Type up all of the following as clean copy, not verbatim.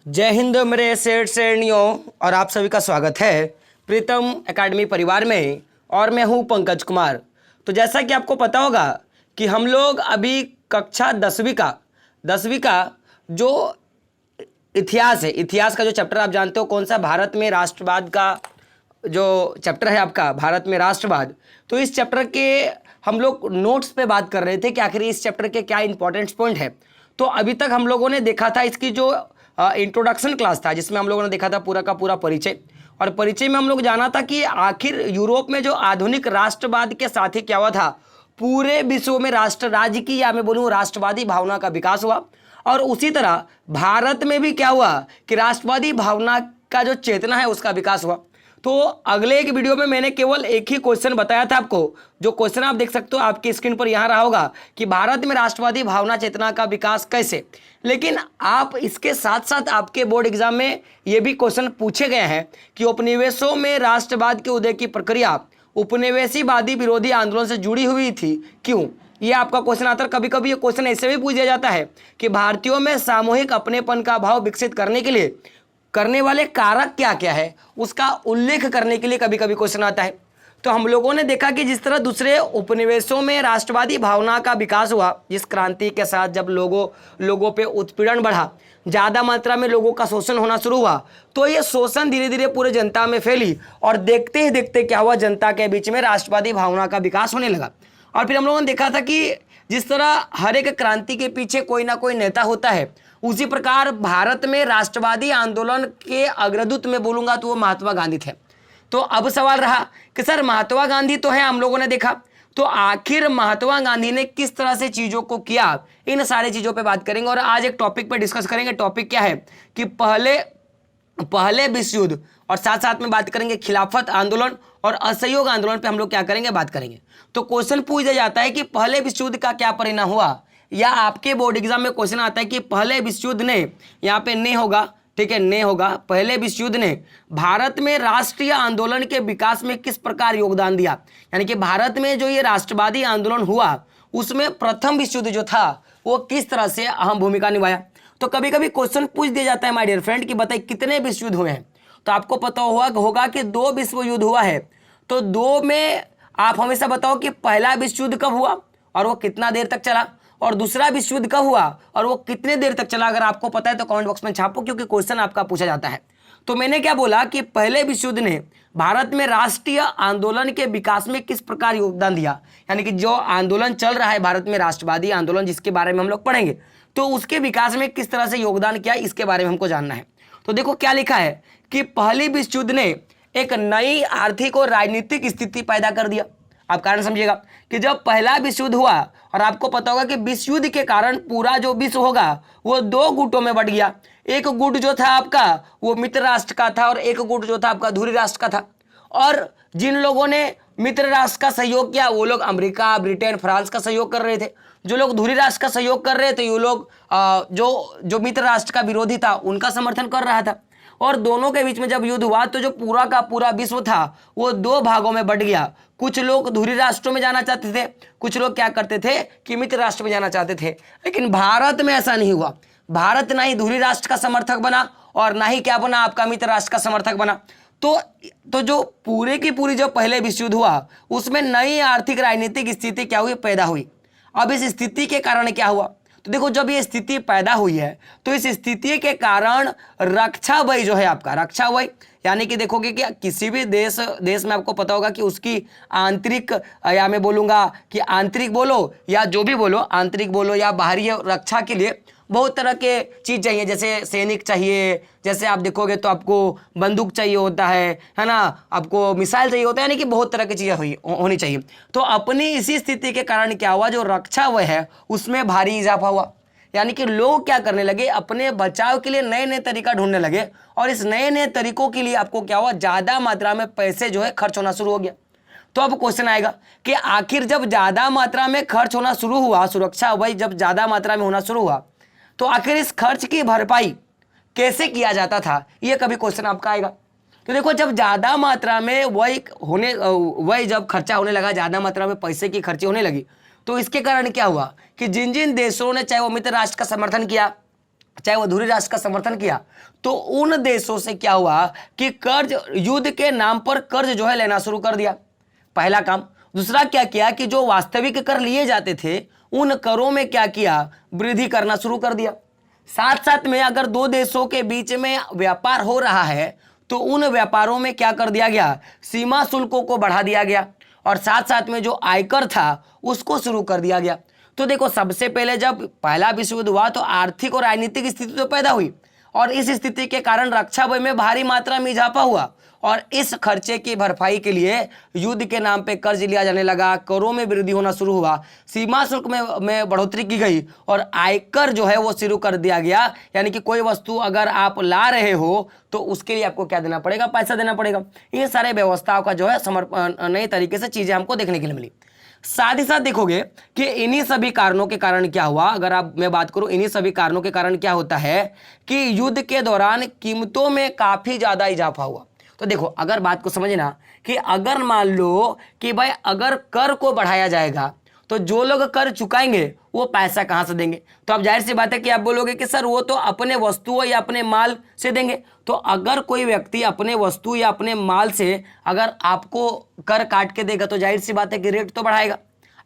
जय हिंद मेरे सेठ श्रेणियों और आप सभी का स्वागत है प्रीतम एकेडमी परिवार में। और मैं हूं पंकज कुमार। तो जैसा कि आपको पता होगा कि हम लोग अभी कक्षा 10वीं का जो इतिहास है, इतिहास का जो चैप्टर आप जानते हो कौन सा, भारत में राष्ट्रवाद का जो चैप्टर है आपका, भारत में राष्ट्रवाद। तो इस चैप्टर के हम लोग नोट्स पे बात कर रहे थे कि आखिर इस चैप्टर के क्या इंपॉर्टेंट पॉइंट है। तो अभी तक हम लोगों ने देखा था इसकी जो इंट्रोडक्शन क्लास था, जिसमें हम लोगों ने देखा था पूरा का पूरा परिचय। और परिचय में हम लोग जाना था कि आखिर यूरोप में जो आधुनिक राष्ट्रवाद के साथ ही क्या हुआ था, पूरे विश्व में राष्ट्र राज्य की या मैं बोलूँ राष्ट्रवादी भावना का विकास हुआ। और उसी तरह भारत में भी क्या हुआ कि राष्ट्रवादी भावना का जो चेतना है उसका विकास हुआ। तो अगले एक वीडियो में मैंने केवल एक ही क्वेश्चन बताया था आपको, जो क्वेश्चन आप देख सकते हो आपकी स्क्रीन पर यहाँ रहा होगा कि भारत में राष्ट्रवादी भावना चेतना का विकास कैसे। लेकिन आप इसके साथ साथ आपके बोर्ड एग्जाम में ये भी क्वेश्चन पूछे गए हैं कि उपनिवेशों में राष्ट्रवाद के उदय की प्रक्रिया उपनिवेशीवादी विरोधी आंदोलन से जुड़ी हुई थी, क्यों? ये आपका क्वेश्चन आता है। कभी कभी ये क्वेश्चन ऐसे भी पूछ दिया जाता है कि भारतीयों में सामूहिक अपनेपन का भाव विकसित करने के लिए करने वाले कारक क्या क्या है, उसका उल्लेख करने के लिए कभी कभी क्वेश्चन आता है। तो हम लोगों ने देखा कि जिस तरह दूसरे उपनिवेशों में राष्ट्रवादी भावना का विकास हुआ, जिस क्रांति के साथ जब लोगों पे उत्पीड़न बढ़ा, ज़्यादा मात्रा में लोगों का शोषण होना शुरू हुआ, तो ये शोषण धीरे धीरे पूरे जनता में फैली और देखते ही देखते क्या हुआ, जनता के बीच में राष्ट्रवादी भावना का विकास होने लगा। और फिर हम लोगों ने देखा था कि जिस तरह हर एक क्रांति के पीछे कोई ना कोई नेता होता है, उसी प्रकार भारत में राष्ट्रवादी आंदोलन के अग्रदूत में बोलूंगा तो वो महात्मा गांधी थे। तो अब सवाल रहा कि सर महात्मा गांधी तो है, हम लोगों ने देखा, तो आखिर महात्मा गांधी ने किस तरह से चीजों को किया, इन सारी चीजों पे बात करेंगे। और आज एक टॉपिक पे डिस्कस करेंगे। टॉपिक क्या है कि पहले विश्व युद्ध, और साथ साथ में बात करेंगे खिलाफत आंदोलन और असहयोग आंदोलन पे हम लोग क्या करेंगे, बात करेंगे। तो क्वेश्चन पूछ दिया जाता है कि पहले विश्व युद्ध का क्या परिणाम हुआ, या आपके बोर्ड एग्जाम में क्वेश्चन आता है कि पहले विश्व युद्ध ने, यहाँ पे ने होगा, ठीक है, ने होगा, पहले विश्व युद्ध ने भारत में राष्ट्रीय आंदोलन के विकास में किस प्रकार योगदान दिया। यानी कि भारत में जो ये राष्ट्रवादी आंदोलन हुआ उसमें प्रथम विश्व युद्ध जो था वो किस तरह से अहम भूमिका निभाया। तो कभी कभी क्वेश्चन पूछ दिया जाता है माय डियर फ्रेंड कि बताइए कितने विश्व युद्ध हुए हैं। तो आपको पता होगा कि 2 विश्व युद्ध हुआ है। तो 2 में आप हमेशा बताओ कि पहला विश्व युद्ध कब हुआ और वो कितना देर तक चला, और दूसरा विश्व युद्ध कब हुआ और वो कितने देर तक चला। अगर आपको पता है तो कमेंट बॉक्स में छापो, क्योंकि क्वेश्चन आपका पूछा जाता है। तो मैंने क्या बोला कि पहले विश्व युद्ध ने भारत में राष्ट्रीय आंदोलन के विकास में किस प्रकार योगदान दिया, यानी कि जो आंदोलन चल रहा है भारत में राष्ट्रवादी आंदोलन, जिसके बारे में हम लोग पढ़ेंगे, तो उसके विकास में किस तरह से योगदान किया, इसके बारे में हमको जानना है। तो देखो क्या लिखा है कि पहली विश्व युद्ध ने एक नई आर्थिक और राजनीतिक स्थिति पैदा कर दिया। आप कारण समझिएगा कि जब पहला विश्व युद्ध हुआ, और आपको पता होगा कि विश्व युद्ध के कारण पूरा जो विश्व होगा वो 2 गुटों में बट गया। एक गुट जो था आपका वो मित्र राष्ट्र का था, और एक गुट जो था आपका धुरी राष्ट्र का था। और जिन लोगों ने मित्र राष्ट्र का सहयोग किया वो लोग अमेरिका, ब्रिटेन, फ्रांस का सहयोग कर रहे थे। जो लोग धुरी राष्ट्र का सहयोग कर रहे थे वो लोग जो मित्र राष्ट्र का विरोधी था उनका समर्थन कर रहा था। और दोनों के बीच में जब युद्ध हुआ तो जो पूरा का पूरा विश्व था वो 2 भागों में बट गया। कुछ लोग धुरी राष्ट्रों में जाना चाहते थे, कुछ लोग क्या करते थे कि मित्र राष्ट्र में जाना चाहते थे। लेकिन भारत में ऐसा नहीं हुआ। भारत ना ही धुरी राष्ट्र का समर्थक बना और ना ही क्या बना, आपका मित्र राष्ट्र का समर्थक बना। तो जो पूरे की पूरी जो पहले विश्व युद्ध हुआ उसमें नई आर्थिक राजनीतिक स्थिति क्या हुई, पैदा हुई। अब इस स्थिति के कारण क्या हुआ, तो देखो जब ये स्थिति पैदा हुई है तो इस स्थिति के कारण रक्षा व्यय जो है आपका, रक्षा व्यय यानी कि देखोगे कि किसी भी देश में आपको पता होगा कि उसकी आंतरिक, या मैं बोलूँगा कि आंतरिक बोलो या जो भी बोलो, आंतरिक बोलो या बाहरी रक्षा के लिए बहुत तरह के चीज़ चाहिए। जैसे सैनिक चाहिए, जैसे आप देखोगे तो आपको बंदूक चाहिए होता है ना, आपको मिसाइल चाहिए होता है, यानी कि बहुत तरह की चीज़ें होनी चाहिए। तो अपनी इसी स्थिति के कारण क्या हुआ, जो रक्षा व्यय है उसमें भारी इजाफा हुआ। यानी कि लोग क्या करने लगे, अपने बचाव के लिए नए नए तरीका ढूंढने लगे, और इस नए नए तरीकों के लिए आपको क्या हुआ, ज़्यादा मात्रा में पैसे जो है खर्च होना शुरू हो गया। तो अब क्वेश्चन आएगा कि आखिर जब ज़्यादा मात्रा में खर्च होना शुरू हुआ, सुरक्षा व्यय जब ज़्यादा मात्रा में होना शुरू हुआ, तो आखिर इस खर्च की भरपाई कैसे किया जाता था, ये कभी क्वेश्चन आपका आएगा। तो देखो जब ज़्यादा मात्रा में वही जब खर्चा होने लगा, ज़्यादा मात्रा में पैसे की खर्ची होने लगी, तो इसके कारण क्या हुआ कि जिन जिन देशों ने चाहे वो मित्र राष्ट्र का समर्थन किया, चाहे वो धुरी राष्ट्र का समर्थन किया, तो उन देशों से क्या हुआ कि कर्ज, युद्ध के नाम पर कर्ज जो है लेना शुरू कर दिया, पहला काम। दूसरा क्या किया कि जो वास्तविक कर लिए जाते थे उन करों में क्या किया, वृद्धि करना शुरू कर दिया। साथ साथ में अगर दो देशों के बीच में व्यापार हो रहा है तो उन व्यापारों में क्या कर दिया गया, सीमा शुल्कों को बढ़ा दिया गया, और साथ साथ में जो आयकर था उसको शुरू कर दिया गया। तो देखो, सबसे पहले जब पहला विश्व युद्ध हुआ तो आर्थिक और राजनीतिक स्थिति तो पैदा हुई, और इस स्थिति के कारण रक्षा व्यय में भारी मात्रा में इजाफा हुआ, और इस खर्चे की भरपाई के लिए युद्ध के नाम पे कर्ज लिया जाने लगा, करों में वृद्धि होना शुरू हुआ, सीमा शुल्क में बढ़ोतरी की गई, और आयकर जो है वो शुरू कर दिया गया। यानी कि कोई वस्तु अगर आप ला रहे हो तो उसके लिए आपको क्या देना पड़ेगा, पैसा देना पड़ेगा। ये सारे व्यवस्थाओं का जो है नए तरीके से चीजें हमको देखने के लिए मिली। साथ ही साथ देखोगे कि इन्हीं सभी कारणों के कारण क्या हुआ, अगर आप मैं बात करूं इन्हीं सभी कारणों के कारण क्या होता है कि युद्ध के दौरान कीमतों में काफी ज्यादा इजाफा हुआ। तो देखो, अगर बात को समझना कि अगर मान लो कि भाई अगर कर को बढ़ाया जाएगा तो जो लोग कर चुकाएंगे वो पैसा कहां से देंगे, तो अब जाहिर सी बात है कि आप बोलोगे कि सर वो तो अपने वस्तुओं या अपने माल से देंगे। तो अगर कोई व्यक्ति अपने वस्तु या अपने माल से अगर आपको कर काट के देगा तो जाहिर सी बात है कि रेट तो बढ़ाएगा।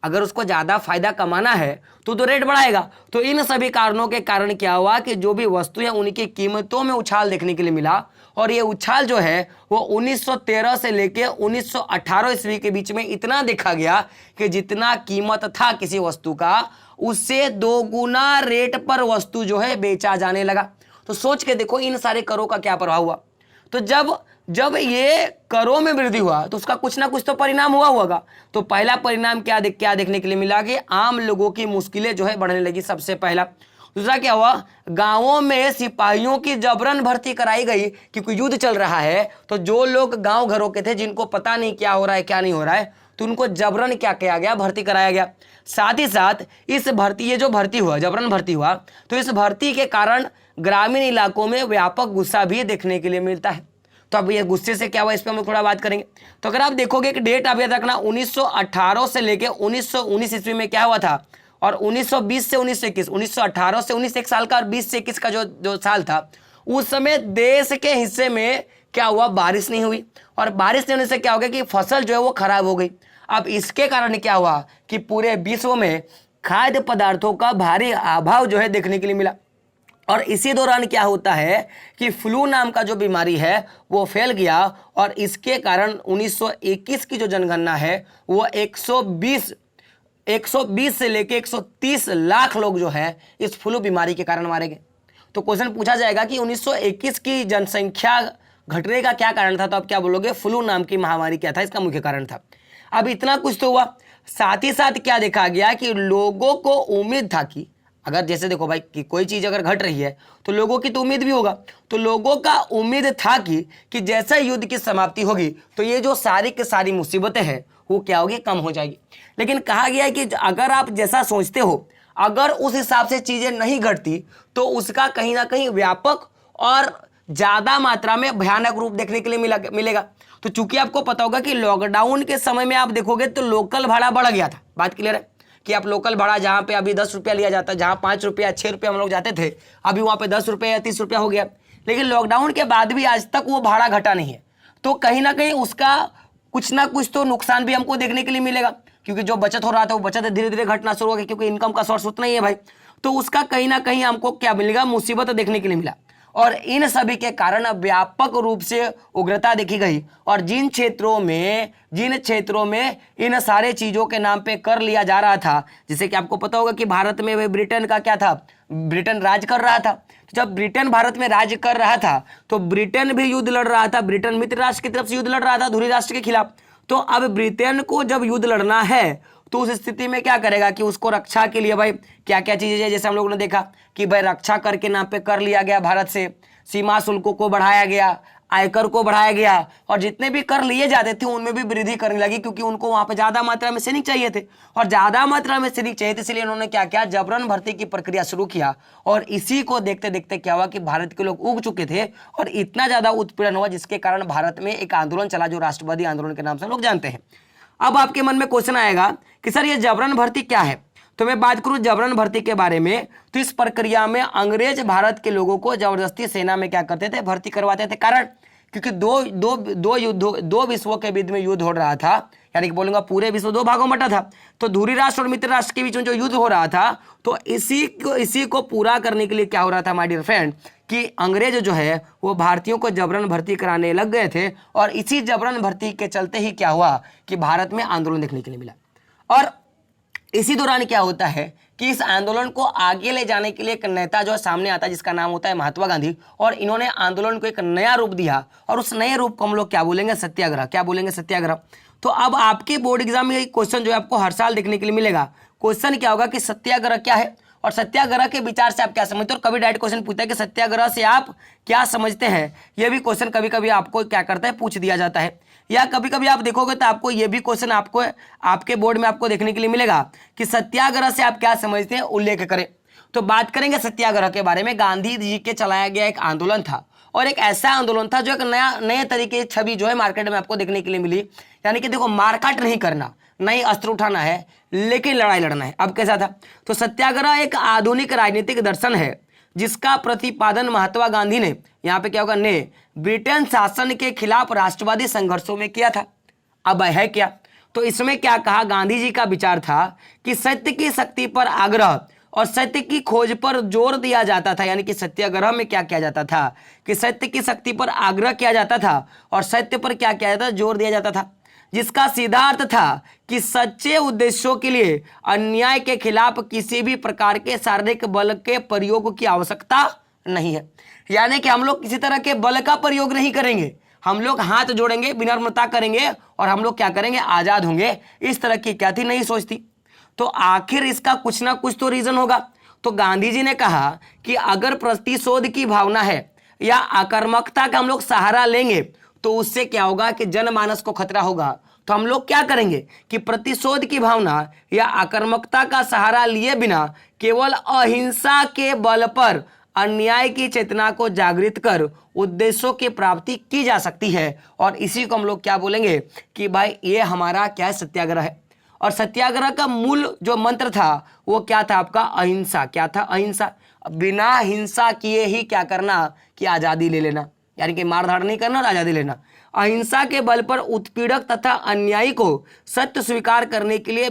अगर उसको ज्यादा फायदा कमाना है तो रेट बढ़ाएगा। तो इन सभी कारणों के कारण क्या हुआ कि जो भी वस्तु है उनकी कीमतों में उछाल देखने के लिए मिला, और ये उछाल जो है वो 1913 से लेके 1918 ईस्वी के बीच में इतना देखा गया कि जितना कीमत था किसी वस्तु का उससे 2 गुना रेट पर वस्तु जो है बेचा जाने लगा। तो सोच के देखो इन सारे करों का क्या प्रभाव हुआ। तो जब ये करों में वृद्धि हुआ तो उसका कुछ ना कुछ तो परिणाम हुआ होगा। तो पहला परिणाम क्या देखने के लिए मिला कि आम लोगों की मुश्किलें जो है बढ़ने लगी, सबसे पहला। दूसरा क्या हुआ, गांवों में सिपाहियों की जबरन भर्ती कराई गई, क्योंकि युद्ध चल रहा है। तो जो लोग गांव घरों के थे जिनको पता नहीं क्या हो रहा है क्या नहीं हो रहा है, तो उनको जबरन क्या किया गया, भर्ती कराया गया। साथ ही साथ इस भर्ती, ये जो भर्ती हुआ, जबरन भर्ती हुआ, तो इस भर्ती के कारण ग्रामीण इलाकों में व्यापक गुस्सा भी देखने के लिए मिलता है। तो अब ये गुस्से से क्या हुआ इस पर हम थोड़ा बात करेंगे। तो अगर आप देखोगे कि डेट आप याद रखना, 1918 से लेके 1919 ईस्वी में क्या हुआ था, और 1920 से 1921, 1918 से 19 एक साल का, और 20 से 21 का जो साल था, उस समय देश के हिस्से में क्या हुआ, बारिश नहीं हुई, और बारिश नहीं होने से क्या हो गया कि फसल जो है वो खराब हो गई। अब इसके कारण क्या हुआ कि पूरे विश्व में खाद्य पदार्थों का भारी अभाव जो है देखने के लिए मिला। और इसी दौरान क्या होता है कि फ्लू नाम का जो बीमारी है वो फैल गया, और इसके कारण 1921 की जो जनगणना है वो 120 से लेके 130 लाख लोग जो है इस फ्लू बीमारी के कारण मारे गए। तो क्वेश्चन पूछा जाएगा कि 1921 की जनसंख्या घटने का क्या कारण था, तो आप क्या बोलोगे, फ्लू नाम की महामारी क्या था, इसका मुख्य कारण था। अब इतना कुछ तो हुआ, साथ ही साथ क्या देखा गया कि लोगों को उम्मीद था कि अगर जैसे देखो भाई कि कोई चीज अगर घट रही है तो लोगों की तो उम्मीद भी होगा, तो लोगों का उम्मीद था कि जैसे युद्ध की समाप्ति होगी तो ये जो सारी की सारी मुसीबतें हैं वो क्या होगी, कम हो जाएगी। लेकिन कहा गया है कि अगर आप जैसा सोचते हो, अगर उस हिसाब से चीजें नहीं घटती तो उसका कहीं ना कहीं व्यापक और ज्यादा मात्रा में भयानक रूप देखने के लिए मिलेगा। तो चूंकि आपको पता होगा कि लॉकडाउन के समय में आप देखोगे तो लोकल भाड़ा बढ़ गया था, बात क्लियर है कि आप लोकल भाड़ा जहाँ पे अभी 10 रुपया लिया जाता है, जहाँ 5 रुपया 6 रुपया हम लोग जाते थे, अभी वहाँ पे 10 रुपया या 30 रुपया हो गया। लेकिन लॉकडाउन के बाद भी आज तक वो भाड़ा घटा नहीं है। तो कहीं ना कहीं उसका कुछ ना कुछ तो नुकसान भी हमको देखने के लिए मिलेगा, क्योंकि जो बचत हो रहा था वो बचत धीरे धीरे घटना शुरू हो गई, क्योंकि इनकम का सोर्स उतना ही है भाई। तो उसका कहीं ना कहीं हमको क्या मिलेगा, मुसीबत देखने के लिए मिला। और इन सभी के कारण व्यापक रूप से उग्रता देखी गई, और जिन क्षेत्रों में इन सारे चीजों के नाम पे कर लिया जा रहा था, जैसे कि आपको पता होगा कि भारत में ब्रिटेन का क्या था, ब्रिटेन राज कर रहा था। तो जब ब्रिटेन भारत में राज कर रहा था तो ब्रिटेन भी युद्ध लड़ रहा था, ब्रिटेन मित्र राष्ट्र की तरफ से युद्ध लड़ रहा था धुरी राष्ट्र के खिलाफ। तो अब ब्रिटेन को जब युद्ध लड़ना है तो उस स्थिति में क्या करेगा कि उसको रक्षा के लिए भाई क्या क्या चीजें है, जैसे हम लोगों ने देखा कि भाई रक्षा कर के नाम पे कर लिया गया भारत से, सीमा शुल्कों को बढ़ाया गया, आयकर को बढ़ाया गया, और जितने भी कर लिए जाते थे उनमें भी वृद्धि करने लगी, क्योंकि उनको वहां पे ज्यादा मात्रा में सैनिक चाहिए थे, और ज्यादा मात्रा में सैनिक चाहिए थे, इसलिए उन्होंने क्या किया, जबरन भर्ती की प्रक्रिया शुरू किया। और इसी को देखते देखते क्या हुआ कि भारत के लोग उग चुके थे, और इतना ज्यादा उत्पीड़न हुआ जिसके कारण भारत में एक आंदोलन चला जो राष्ट्रवादी आंदोलन के नाम से हम लोग जानते हैं। अब आपके मन में क्वेश्चन आएगा कि सर ये जबरन भर्ती क्या है। तो मैं बात करूं जबरन भर्ती के बारे में, तो इस प्रक्रिया में अंग्रेज भारत के लोगों को जबरदस्ती सेना में क्या करते थे, भर्ती करवाते थे। कारण क्योंकि दो विश्वों के बीच में युद्ध हो रहा था, यानी कि बोलूंगा पूरे विश्व दो भागों में बटा था। तो धुरी राष्ट्र और मित्र राष्ट्र के बीच में जो युद्ध हो रहा था, तो इसी को पूरा करने के लिए क्या हो रहा था माय डियर फ्रेंड, कि अंग्रेज जो है वो भारतीयों को जबरन भर्ती कराने लग गए थे। और इसी जबरन भर्ती के चलते ही क्या हुआ कि भारत में आंदोलन देखने के लिए मिला। और इसी दौरान क्या होता है कि इस आंदोलन को आगे ले जाने के लिए एक नेता जो सामने आता है जिसका नाम होता है महात्मा गांधी, और इन्होंने आंदोलन को एक नया रूप दिया, और उस नए रूप को हम लोग क्या बोलेंगे, सत्याग्रह। क्या बोलेंगे, सत्याग्रह। तो अब आपके बोर्ड एग्जाम में क्वेश्चन जो है आपको हर साल देखने के लिए मिलेगा। क्वेश्चन क्या होगा कि सत्याग्रह क्या है, और सत्याग्रह के विचार से आप क्या समझते हो। और कभी डायरेक्ट क्वेश्चन पूछता है कि सत्याग्रह से आप क्या समझते हैं, यह भी क्वेश्चन कभी कभी आपको क्या करता है, पूछ दिया जाता है। या कभी कभी आप देखोगे तो आपको ये भी क्वेश्चन आपको आपके बोर्ड में आपको देखने के लिए मिलेगा कि सत्याग्रह से आप क्या समझते हैं, उल्लेख करें। तो बात करेंगे सत्याग्रह के बारे में। गांधी जी के चलाया गया एक आंदोलन था, और एक ऐसा आंदोलन था जो एक नए तरीके की छवि जो है मार्केट में आपको देखने के लिए मिली। यानी कि देखो, मारकाट नहीं करना, नहीं अस्त्र उठाना है, लेकिन लड़ाई लड़ना है। अब कैसा था, तो सत्याग्रह एक आधुनिक राजनीतिक दर्शन है जिसका प्रतिपादन महात्मा गांधी ने, यहाँ पे क्या होगा, ने ब्रिटेन शासन के खिलाफ राष्ट्रवादी संघर्षों में किया था। अब है क्या, तो इसमें क्या कहा, गांधी जी का विचार था कि सत्य की शक्ति पर आग्रह और सत्य की खोज पर जोर दिया जाता था। यानी कि सत्याग्रह में क्या किया जाता था कि सत्य की शक्ति पर आग्रह किया जाता था और सत्य पर क्या किया जाता था, जोर दिया जाता था, जिसका सीधा अर्थ था कि सच्चे उद्देश्यों के लिए अन्याय के खिलाफ किसी भी प्रकार के शारीरिक बल के प्रयोग की आवश्यकता नहीं है। यानी कि हम लोग किसी तरह के बल का प्रयोग नहीं करेंगे, हम लोग हाथ जोड़ेंगे, विनम्रता करेंगे, और हम लोग क्या करेंगे, आजाद होंगे। इस तरह की क्या थी, नहीं सोचती। तो आखिर इसका कुछ ना कुछ तो रीजन होगा। तो गांधी जी ने कहा कि अगर प्रतिशोध की भावना है या आक्रामकता का हम लोग सहारा लेंगे तो उससे क्या होगा कि जनमानस को खतरा होगा। तो हम लोग क्या करेंगे कि प्रतिशोध की भावना या आक्रामकता का सहारा लिए बिना केवल अहिंसा के बल पर अन्याय की चेतना को जागृत कर उद्देश्यों की प्राप्ति की जा सकती है। और इसी को हम लोग क्या बोलेंगे कि भाई ये हमारा क्या है, सत्याग्रह है। और सत्याग्रह का मूल जो मंत्र था वो क्या था आपका, अहिंसा। क्या था, अहिंसा। बिना हिंसा किए ही क्या करना कि आज़ादी ले लेना, यानी कि मारधाड़ नहीं करना और आज़ादी लेना। अहिंसा के बल पर उत्पीड़क तथा अन्यायी को सत्य स्वीकार करने के लिए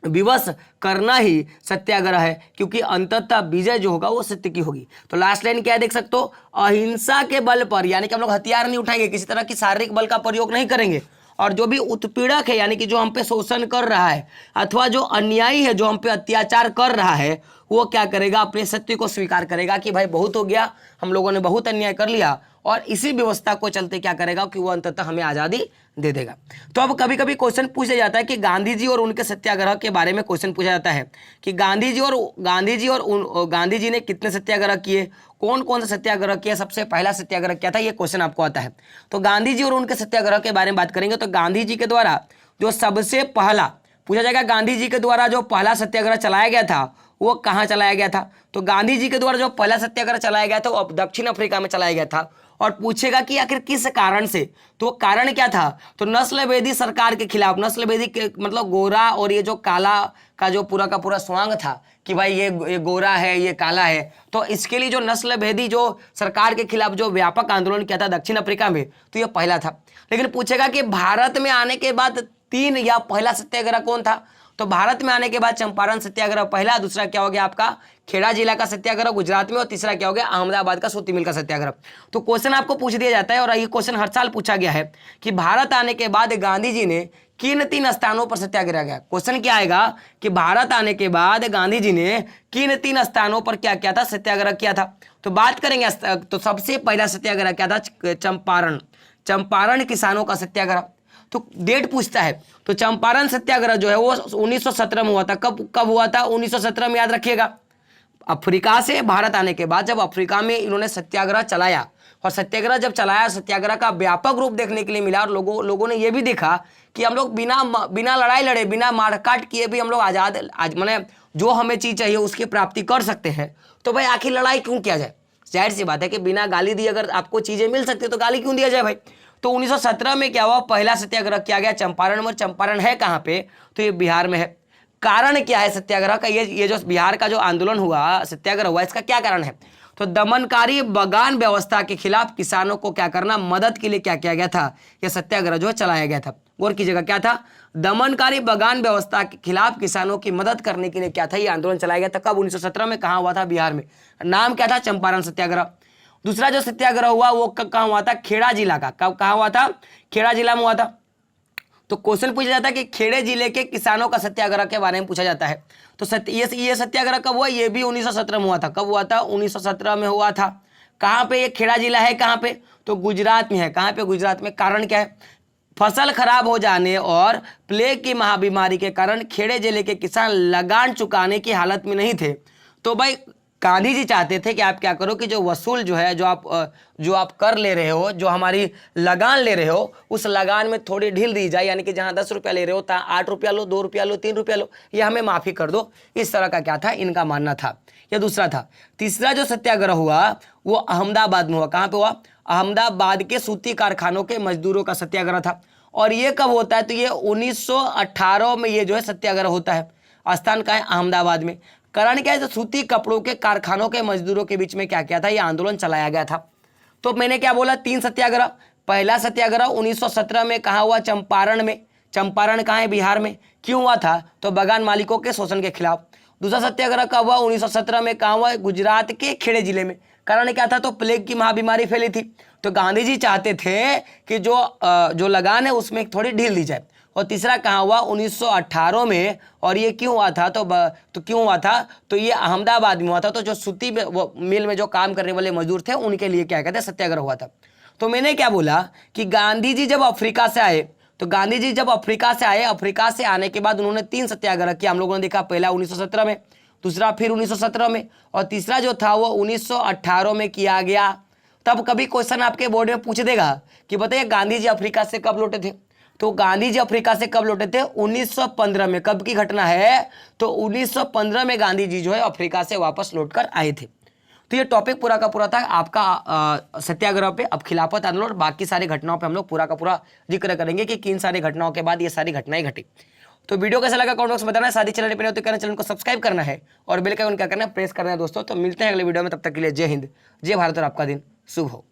विवश करना ही सत्याग्रह है, क्योंकि अंततः विजय जो होगा वो सत्य की होगी। तो लास्ट लाइन क्या देख सकते हो, अहिंसा के बल पर, यानी कि हम लोग हथियार नहीं उठाएंगे, किसी तरह की शारीरिक बल का प्रयोग नहीं करेंगे, और जो भी उत्पीड़क है यानी कि जो हम पे शोषण कर रहा है अथवा जो अन्यायी है जो हम पे अत्याचार कर रहा है, वो क्या करेगा, अपने सत्य को स्वीकार करेगा कि भाई बहुत हो गया, हम लोगों ने बहुत अन्याय कर लिया, और इसी व्यवस्था को चलते क्या करेगा कि वो अंततः हमें आज़ादी दे देगा। तो अब कभी कभी क्वेश्चन पूछा जाता है कि गांधी जी और उनके सत्याग्रह के बारे में क्वेश्चन पूछा जाता है कि गांधी जी ने कितने सत्याग्रह किए, कौन कौन सा सत्याग्रह किया, सबसे पहला सत्याग्रह क्या था, ये क्वेश्चन आपको आता है। तो गांधी जी और उनके सत्याग्रह के बारे में बात करेंगे तो गांधी जी के द्वारा जो सबसे पहला पूछा जाएगा, गांधी जी के द्वारा जो पहला सत्याग्रह चलाया गया था वो कहाँ चलाया गया था। तो गांधी जी के द्वारा जो पहला सत्याग्रह चलाया गया था वो दक्षिण अफ्रीका में चलाया गया था। और पूछेगा कि आखिर किस कारण से, तो कारण क्या था, तो नस्लभेदी सरकार के खिलाफ, नस्लभेदी के मतलब गोरा और ये जो काला का जो पूरा का पूरा स्वांग था कि भाई ये गोरा है ये काला है, तो इसके लिए जो नस्लभेदी जो सरकार के खिलाफ जो व्यापक आंदोलन किया था दक्षिण अफ्रीका में, तो ये पहला था। लेकिन पूछेगा कि भारत में आने के बाद तीन या पहला सत्याग्रह कौन था, तो भारत में आने के बाद चंपारण सत्याग्रह पहला, दूसरा क्या हो गया आपका खेड़ा जिला का सत्याग्रह गुजरात में, और तीसरा क्या हो गया अहमदाबाद का सूती मिल का सत्याग्रह। तो क्वेश्चन आपको पूछ दिया जाता है, और ये क्वेश्चन हर साल पूछा गया है कि भारत आने के बाद गांधी जी ने किन तीन स्थानों पर सत्याग्रह किया। क्वेश्चन क्या आएगा कि भारत आने के बाद गांधी जी ने किन तीन स्थानों पर क्या किया था, सत्याग्रह किया था। तो बात करेंगे, तो सबसे पहला सत्याग्रह क्या था, चंपारण किसानों का सत्याग्रह। तो डेट पूछता है, तो चंपारण सत्याग्रह जो है वो 1917 में हुआ था। कब हुआ था, 1917 में, याद रखिएगा। अफ्रीका से भारत आने के बाद जब अफ्रीका में इन्होंने सत्याग्रह चलाया, और सत्याग्रह जब चलाया, सत्याग्रह का व्यापक रूप देखने के लिए मिला, और लोगों ने ये भी देखा कि हम लोग बिना लड़ाई लड़े, बिना मारकाट किए भी हम लोग आजाद माने जो हमें चीज़ चाहिए उसकी प्राप्ति कर सकते हैं। तो भाई आखिर लड़ाई क्यों किया जाए, जाहिर सी बात है कि बिना गाली दिए अगर आपको चीज़ें मिल सकती है तो गाली क्यों दिया जाए भाई। तो 1917 में क्या हुआ, पहला सत्याग्रह किया गया चंपारण में। चंपारण है कहाँ पे, तो ये बिहार में है। कारण क्या है सत्याग्रह का, ये जो बिहार का जो आंदोलन हुआ, सत्याग्रह हुआ, इसका क्या कारण है? तो दमनकारी बगान व्यवस्था के खिलाफ किसानों को क्या करना, मदद के लिए क्या किया गया था, यह सत्याग्रह जो है चलाया गया था। गौर कीजिएगा, क्या था? दमनकारी बगान व्यवस्था के खिलाफ किसानों की मदद करने के लिए क्या था, ये आंदोलन चलाया गया था। कब? 1917 में। कहाँ हुआ था? बिहार में। नाम क्या था? चंपारण सत्याग्रह। दूसरा जो सत्याग्रह हुआ वो कहाँ हुआ था? खेड़ा जिला का। कब कहाँ हुआ था? खेड़ा जिला में हुआ था। तो क्वेश्चन पूछा जाता है कि खेड़े जिले के किसानों का सत्याग्रह के बारे में पूछा जाता है। तो ये सत्याग्रह कब हुआ? ये भी 1917 में हुआ था। कब हुआ था? 1917 में हुआ था। कहाँ पे? ये खेड़ा जिला है कहाँ पे? तो गुजरात में है। कहाँ पे? गुजरात में। कारण क्या है? फसल खराब हो जाने और प्लेग की महाबीमारी के कारण खेड़े जिले के किसान लगान चुकाने की हालत में नहीं थे। तो भाई गांधी जी चाहते थे कि आप क्या करो कि जो वसूल जो है, जो आप कर ले रहे हो, जो हमारी लगान ले रहे हो, उस लगान में थोड़ी ढील दी जाए, यानी कि जहां 10 रुपया ले रहे हो तो 8 रुपया लो, 2 रुपया लो, 3 रुपया लो, ये हमें माफी कर दो। इस तरह का क्या था, इनका मानना था। यह दूसरा था। तीसरा जो सत्याग्रह हुआ वो अहमदाबाद में हुआ। कहाँ पे हुआ? अहमदाबाद के सूती कारखानों के मजदूरों का सत्याग्रह था। और ये कब होता है? तो ये 1918 में ये जो है सत्याग्रह होता है। स्थान का है? अहमदाबाद में। कारण क्या है? जो सूती कपड़ों के कारखानों के मजदूरों के बीच में क्या किया था, ये आंदोलन चलाया गया था। तो मैंने क्या बोला? 3 सत्याग्रह। पहला सत्याग्रह 1917 में कहाँ हुआ? चंपारण में। चंपारण कहाँ है? बिहार में। क्यों हुआ था? तो बगान मालिकों के शोषण के खिलाफ। दूसरा सत्याग्रह कब हुआ? 1917 में। कहाँ हुआ? गुजरात के खेड़े जिले में। कारण क्या था? तो प्लेग की महाबीमारी फैली थी। तो गांधी जी चाहते थे कि जो लगान है उसमें थोड़ी ढील दी जाए। और तीसरा कहाँ हुआ? 1918 में। और ये क्यों हुआ था? तो क्यों हुआ था? तो ये अहमदाबाद में हुआ था। तो जो सूती मिल में जो काम करने वाले मजदूर थे उनके लिए क्या कहते हैं, सत्याग्रह हुआ था। तो मैंने क्या बोला कि गांधी जी जब अफ्रीका से आए, अफ्रीका से आने के बाद उन्होंने 3 सत्याग्रह किया। हम लोगों ने देखा, पहला 1917 में, दूसरा फिर 1917 में, और तीसरा जो था वो 1918 में किया गया। तब कभी क्वेश्चन आपके बोर्ड में पूछ देगा कि बताइए गांधी जी अफ्रीका से कब लौटे थे? तो गांधी जी अफ्रीका से कब लौटे थे? 1915 में। कब की घटना है? तो 1915 में गांधी जी जो है अफ्रीका से वापस लौटकर आए थे। तो ये टॉपिक पूरा का पूरा था आपका सत्याग्रह पे। अब खिलाफत आंदोलन और बाकी सारी घटनाओं पे हम लोग पूरा का पूरा जिक्र करेंगे कि किन सारी घटनाओं के बाद ये सारी घटनाएं घटी। तो वीडियो कैसा लगा कमेंट बॉक्स में बताना है। सारी चैनल पे तो चैनल को सब्सक्राइब करना है और बेल का आइकन क्या करना है, प्रेस करना है दोस्तों। तो मिलते हैं अगले वीडियो में, तब तक के लिए जय हिंद, जय भारत और आपका दिन शुभ हो।